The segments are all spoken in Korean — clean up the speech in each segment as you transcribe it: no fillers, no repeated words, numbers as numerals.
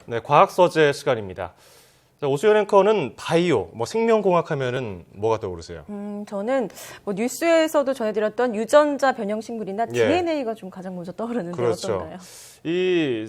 네, 과학 서재 시간입니다. 자, 오수연 앵커는 바이오, 생명공학 하면은 뭐가 떠오르세요? 저는 뉴스에서도 전해드렸던 유전자 변형식물이나 DNA가 좀 가장 먼저 떠오르는데 그렇죠. 어떤가요?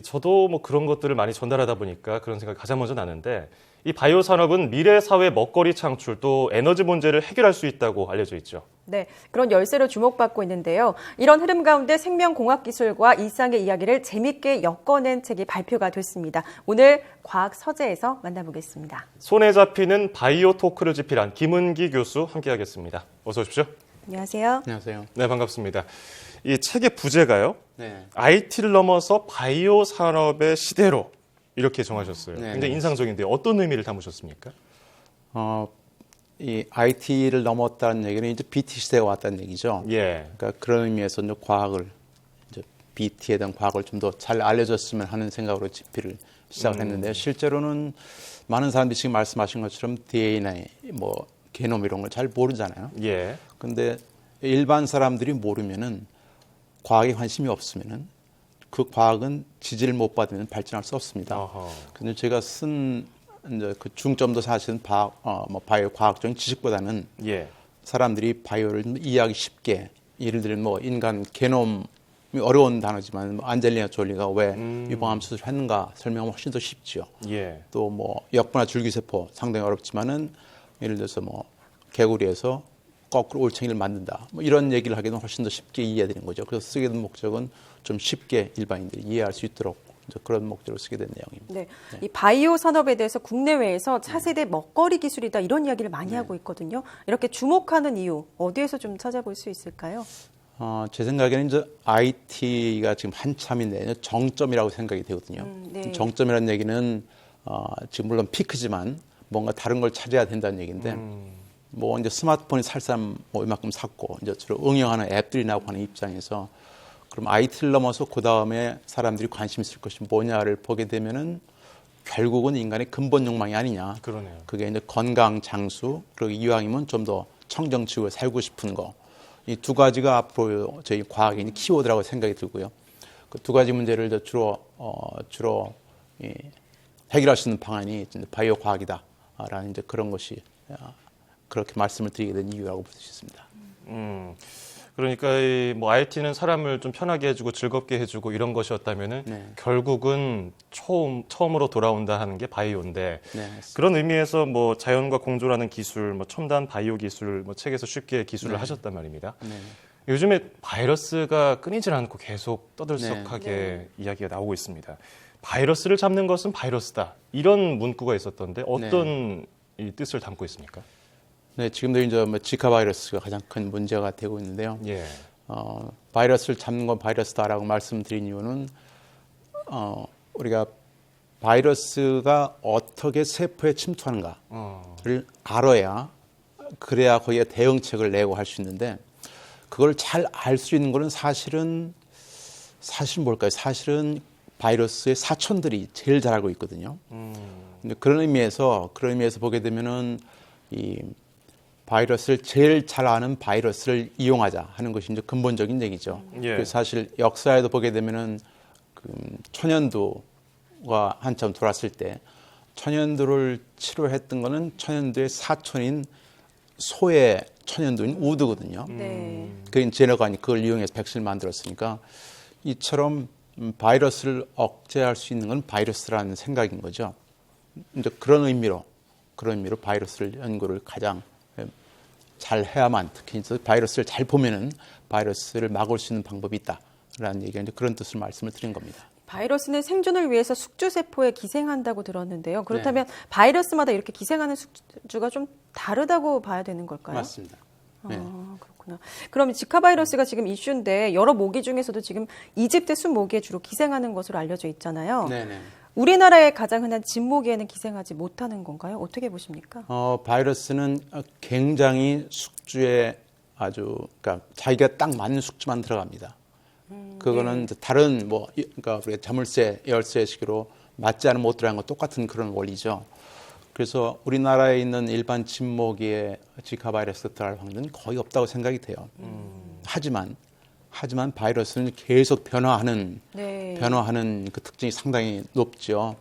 저도 그런 것들을 많이 전달하다 보니까 그런 생각이 가장 먼저 나는데 이 바이오 산업은 미래 사회 먹거리 창출 또 에너지 문제를 해결할 수 있다고 알려져 있죠. 네, 그런 열쇠로 주목받고 있는데요. 이런 흐름 가운데 생명공학 기술과 일상의 이야기를 재밌게 엮어낸 책이 발표가 됐습니다. 오늘 과학 서재에서 만나보겠습니다. 손에 잡히는 바이오 토크를 집필한 김은기 교수 함께하겠습니다. 어서 오십시오. 안녕하세요. 안녕하세요. 네, 반갑습니다. 이 책의 부제가요. 네. IT를 넘어서 바이오 산업의 시대로 이렇게 정하셨어요. 네, 굉장히 인상적인데 어떤 의미를 담으셨습니까? 이 IT를 넘었다는 얘기는 이제 BT 시대가 왔다는 얘기죠. 예. 그러니까 그런 의미에서 이제 과학을 이제 BT에 대한 과학을 좀 더 잘 알려줬으면 하는 생각으로 집필을 시작을 했는데요. 실제로는 많은 사람들이 지금 말씀하신 것처럼 DNA, 게놈 이런 걸 잘 모르잖아요. 예. 근데 일반 사람들이 모르면은 과학에 관심이 없으면은 그 과학은 지지를 못 받으면 발전할 수 없습니다. 근데 제가 쓴 이제 그 중점도 사실은 바이오 과학적인 지식보다는 사람들이 바이오를 좀 이해하기 쉽게, 예를 들면 인간 게놈이 어려운 단어지만 안젤리나 졸리가 왜 유방암 수술을 했는가 설명하면 훨씬 더 쉽죠. 또 역분화 줄기세포 상당히 어렵지만은 예를 들어서 개구리에서 거꾸로 올챙이를 만든다. 이런 얘기를 하기는 훨씬 더 쉽게 이해되는 거죠. 그래서 쓰게 된 목적은 좀 쉽게 일반인들이 이해할 수 있도록 그런 목적으로 쓰게 된 내용입니다. 네. 이 바이오 산업에 대해서 국내외에서 차세대 먹거리 기술이다 이런 이야기를 많이 하고 있거든요. 이렇게 주목하는 이유 어디에서 좀 찾아볼 수 있을까요? 제 생각에는 이제 IT가 지금 한참인데 정점이라고 생각이 되거든요. 네. 정점이라는 얘기는 지금 물론 피크지만 뭔가 다른 걸 찾아야 된다는 얘기인데 이제 스마트폰이 살 사람 이만큼 샀고 이제 주로 응용하는 앱들이 나오고 하는 입장에서 그럼 IT를 넘어서 그 다음에 사람들이 관심 있을 것이 뭐냐를 보게 되면은 결국은 인간의 근본 욕망이 아니냐. 그러네요. 그게 이제 건강, 장수, 그리고 이왕이면 좀 더 청정지구에 살고 싶은 거. 이 두 가지가 앞으로 저희 과학의 키워드라고 생각이 들고요. 그 두 가지 문제를 주로 해결할 수 있는 방안이 바이오 과학이다라는 이제 그런 것이 그렇게 말씀을 드리게 된 이유라고 볼 수 있습니다. 그러니까 IT는 사람을 좀 편하게 해주고 즐겁게 해주고 이런 것이었다면은 결국은 처음으로 돌아온다 하는 게 바이오인데 그런 의미에서 자연과 공존하는 기술, 첨단 바이오 기술 책에서 쉽게 기술을 하셨단 말입니다. 요즘에 바이러스가 끊이질 않고 계속 떠들썩하게 이야기가 나오고 있습니다. 바이러스를 잡는 것은 바이러스다 이런 문구가 있었던데 어떤 이 뜻을 담고 있습니까? 네, 지금도 이제 지카 바이러스가 가장 큰 문제가 되고 있는데요. 바이러스를 잡는 건 바이러스다라고 말씀드린 이유는 우리가 바이러스가 어떻게 세포에 침투하는가를 알아야 그래야 거기에 대응책을 내고 할 수 있는데 그걸 잘 알 수 있는 거는 사실은 뭘까요? 사실은 바이러스의 사촌들이 제일 잘 알고 있거든요. 근데 그런 의미에서 보게 되면은 이 바이러스를 제일 잘 아는 바이러스를 이용하자 하는 것이 이제 근본적인 얘기죠. 그래서 사실 역사에도 보게 되면은 천연두가 한참 돌았을 때 천연두를 치료했던 거는 천연두의 사촌인 소의 천연두인 우드거든요. 그 제너가 그걸 이용해서 백신을 만들었으니까 이처럼 바이러스를 억제할 수 있는 건 바이러스라는 생각인 거죠. 이제 그런 의미로 바이러스를 연구를 가장 잘 해야만, 특히 바이러스를 잘 보면은 바이러스를 막을 수 있는 방법이 있다라는 얘기가 이제 그런 뜻으로 말씀을 드린 겁니다. 바이러스는 생존을 위해서 숙주세포에 기생한다고 들었는데요. 그렇다면 바이러스마다 이렇게 기생하는 숙주가 좀 다르다고 봐야 되는 걸까요? 맞습니다. 그렇구나. 그럼 지카 바이러스가 지금 이슈인데 여러 모기 중에서도 지금 이집트 순모기에 주로 기생하는 것으로 알려져 있잖아요. 우리나라의 가장 흔한 진모기에는 기생하지 못하는 건가요? 어떻게 보십니까? 바이러스는 굉장히 숙주에 그러니까 자기가 딱 맞는 숙주만 들어갑니다. 그거는 다른 그러니까 우리가 자물쇠, 열쇠식으로 맞지 않으면 못 들어가는 거 똑같은 그런 원리죠. 그래서 우리나라에 있는 일반 진모기에 지카 바이러스가 들어갈 확률은 거의 없다고 생각이 돼요. 하지만 바이러스는 계속 변화하는 그 특징이 상당히 높죠.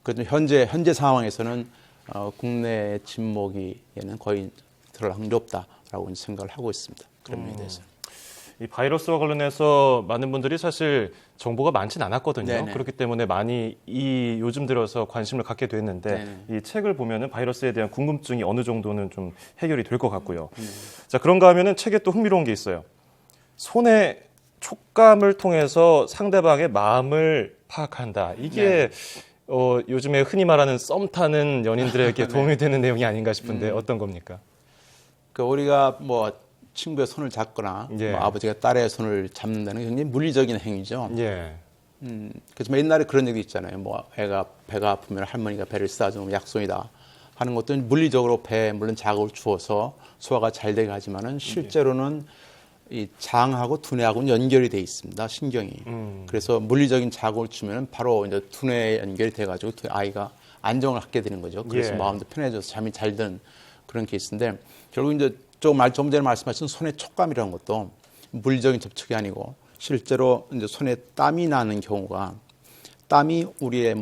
그래도 현재 상황에서는 국내 진모기에는 거의 들어갈 확률이 없다라고 생각을 하고 있습니다. 그런 면에 대해서. 이 바이러스와 관련해서 많은 분들이 사실 정보가 많진 않았거든요. 네네. 그렇기 때문에 많이 요즘 들어서 관심을 갖게 됐는데 이 책을 보면은 바이러스에 대한 궁금증이 어느 정도는 좀 해결이 될 것 같고요. 자, 그런가 하면은 책에 또 흥미로운 게 있어요. 손의 촉감을 통해서 상대방의 마음을 파악한다. 이게 요즘에 흔히 말하는 썸 타는 연인들에게 도움이 되는 내용이 아닌가 싶은데 어떤 겁니까? 그 우리가 뭐 친구의 손을 잡거나 예. 뭐 아버지가 딸의 손을 잡는다는 게 굉장히 물리적인 행위죠. 예. 그렇지만 옛날에 그런 얘기 있잖아요. 뭐 애가 배가 아프면 할머니가 배를 싸주면 약손이다 하는 것도 물리적으로 배에 물론 자극을 주어서 소화가 잘 되게 하지만은 실제로는 이 장하고 두뇌하고는 연결이 돼 있습니다. 신경이. 그래서 물리적인 자극을 주면 바로 이제 두뇌에 연결이 돼가지고 아이가 안정을 갖게 되는 거죠. 그래서 예. 마음도 편해져서 잠이 잘 드는 그런 케이스인데 결국 이제 좀 전에 말씀하신 손의 촉감이라는 것도 물리적인 접촉이 아니고 실제로 이제 손에 땀이 나는 경우가 땀이 우리의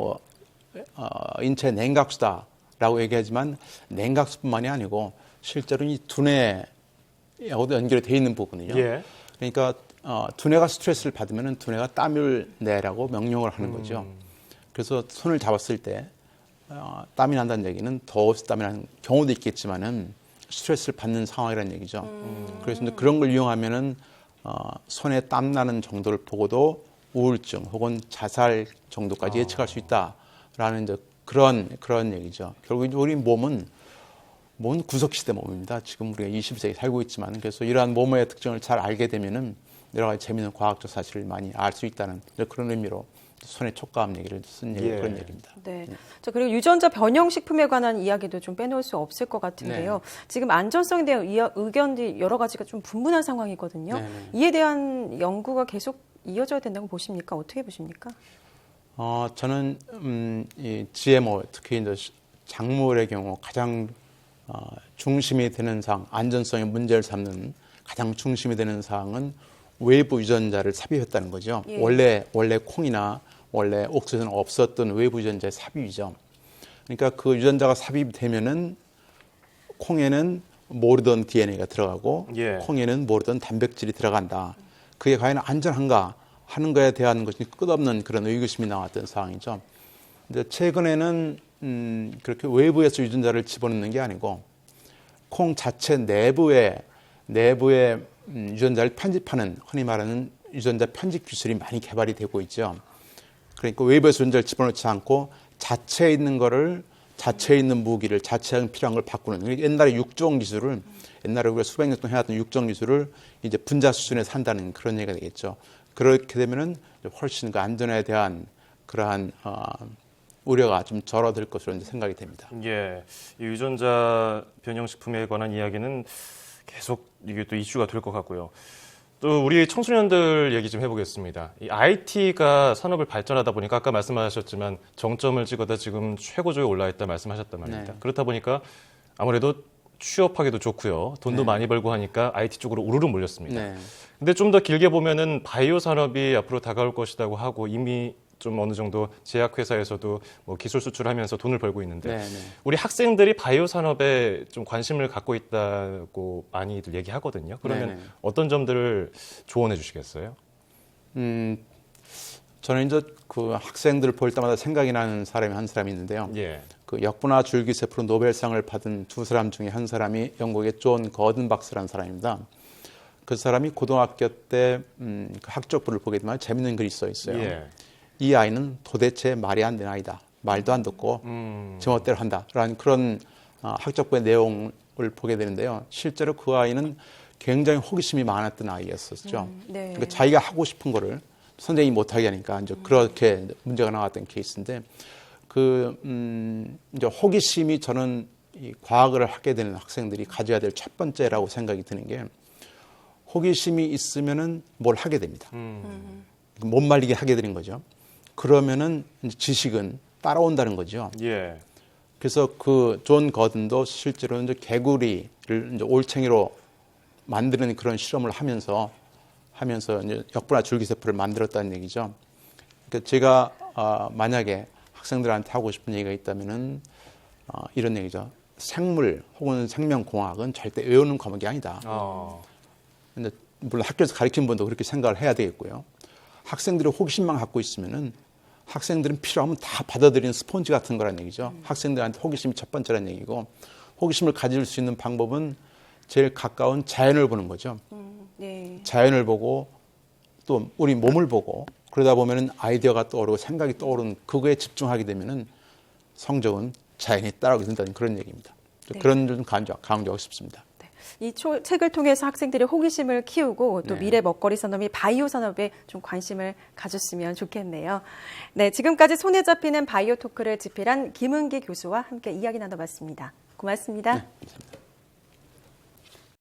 인체 냉각수다라고 얘기하지만 냉각수뿐만이 아니고 실제로 이 두뇌하고도 연결이 돼 있는 부분이요. 예. 그러니까 두뇌가 스트레스를 받으면 두뇌가 땀을 내라고 명령을 하는 거죠. 그래서 손을 잡았을 때 땀이 난다는 얘기는 더워서 땀이 나는 경우도 있겠지만은 스트레스를 받는 상황이라는 얘기죠. 그래서 이제 그런 걸 이용하면은 손에 땀 나는 정도를 보고도 우울증 혹은 자살 정도까지 예측할 수 있다라는 이제 그런 얘기죠. 결국 우리 몸은 구석시대 몸입니다. 지금 우리가 20세기에 살고 있지만 그래서 이러한 몸의 특징을 잘 알게 되면은 여러 가지 재미있는 과학적 사실을 많이 알 수 있다는 그런 의미로 손의 촉감 얘기를 쓴 그런 얘기입니다. 네. 자, 그리고 유전자 변형 식품에 관한 이야기도 좀 빼놓을 수 없을 것 같은데요. 네. 지금 안전성에 대한 의견이 여러 가지가 좀 분분한 상황이거든요. 네. 이에 대한 연구가 계속 이어져야 된다고 보십니까? 어떻게 보십니까? 저는 이 GMO 특히 이제 작물의 경우 가장 중심이 되는 사항, 안전성의 문제를 삼는 가장 중심이 되는 사항은 외부 유전자를 삽입했다는 거죠. 예. 원래 콩이나 원래 옥수수는 없었던 외부 유전자의 삽입이죠. 그러니까 그 유전자가 삽입되면은 콩에는 모르던 DNA가 들어가고 예. 콩에는 모르던 단백질이 들어간다. 그게 과연 안전한가 하는 거에 대한 것이 끝없는 그런 의구심이 나왔던 상황이죠. 근데 최근에는 그렇게 외부에서 유전자를 집어넣는 게 아니고 콩 자체 내부에 유전자를 편집하는 흔히 말하는 유전자 편집 기술이 많이 개발이 되고 있죠. 그러니까 외부에서 유전자를 집어넣지 않고 자체에 있는 거를 자체에 있는 무기를 자체에 필요한 걸 바꾸는 옛날에 육종 기술을 옛날에 우리가 수백 년 동안 해왔던 육종 기술을 이제 분자 수준에서 한다는 그런 얘기가 되겠죠. 그렇게 되면은 훨씬 그 안전에 대한 그러한 우려가 좀 절어들 것으로 생각이 됩니다. 예, 이 유전자 변형식품에 관한 이야기는 계속 이게 또 이슈가 될 것 같고요. 또 우리 청소년들 얘기 좀 해보겠습니다. 이 IT가 산업을 발전하다 보니까 아까 말씀하셨지만 정점을 찍어다 지금 최고조에 올라있다 말씀하셨단 말입니다. 네. 그렇다 보니까 아무래도 취업하기도 좋고요. 돈도 네. 많이 벌고 하니까 IT 쪽으로 우르르 몰렸습니다. 네. 근데 좀 더 길게 보면은 바이오 산업이 앞으로 다가올 것이라고 하고 이미 좀 어느 정도 제약회사에서도 뭐 기술 수출하면서 돈을 벌고 있는데 네. 우리 학생들이 바이오 산업에 좀 관심을 갖고 있다고 많이들 얘기하거든요. 그러면 네네. 어떤 점들을 조언해 주시겠어요? 저는 이제 그 학생들을 볼 때마다 생각이 나는 사람이 한 사람이 있는데요. 예. 그 역분화 줄기세포로 노벨상을 받은 두 사람 중에 한 사람이 영국의 존 거든 박스라는 사람입니다. 그 사람이 고등학교 때 그 학적부를 보게 되면 재밌는 글이 써 있어요. 예. 이 아이는 도대체 말이 안 되는 아이다. 말도 안 듣고 제멋대로 한다라는 그런 학적부의 내용을 보게 되는데요. 실제로 그 아이는 굉장히 호기심이 많았던 아이였었죠. 네. 그러니까 자기가 하고 싶은 거를 선생님이 못하게 하니까 이제 그렇게 문제가 나왔던 케이스인데 이제 호기심이 저는 이 과학을 하게 되는 학생들이 가져야 될 첫 번째라고 생각이 드는 게 호기심이 있으면은 뭘 하게 됩니다. 못 말리게 하게 되는 거죠. 그러면은 지식은 따라온다는 거죠. 예. 그래서 그 존 거든도 실제로 이제 개구리를 이제 올챙이로 만드는 그런 실험을 하면서 이제 역분화 줄기세포를 만들었다는 얘기죠. 그러니까 제가 만약에 학생들한테 하고 싶은 얘기가 있다면은 이런 얘기죠. 생물 혹은 생명공학은 절대 외우는 과목이 아니다. 근데 물론 학교에서 가르치는 분도 그렇게 생각을 해야 되겠고요. 학생들이 호기심만 갖고 있으면은 학생들은 필요하면 다 받아들이는 스폰지 같은 거란 얘기죠. 학생들한테 호기심이 첫 번째란 얘기고, 호기심을 가질 수 있는 방법은 제일 가까운 자연을 보는 거죠. 네. 자연을 보고 또 우리 몸을 보고 그러다 보면은 아이디어가 떠오르고 생각이 떠오르는 그거에 집중하게 되면은 성적은 자연히 따라오게 된다는 그런 얘기입니다. 네. 그런 점 강조하고 싶습니다. 이 책을 통해서 학생들이 호기심을 키우고 또 네. 미래 먹거리 산업이 바이오 산업에 좀 관심을 가졌으면 좋겠네요. 네, 지금까지 손에 잡히는 바이오 토크를 집필한 김은기 교수와 함께 이야기 나눠봤습니다. 고맙습니다. 네, 감사합니다.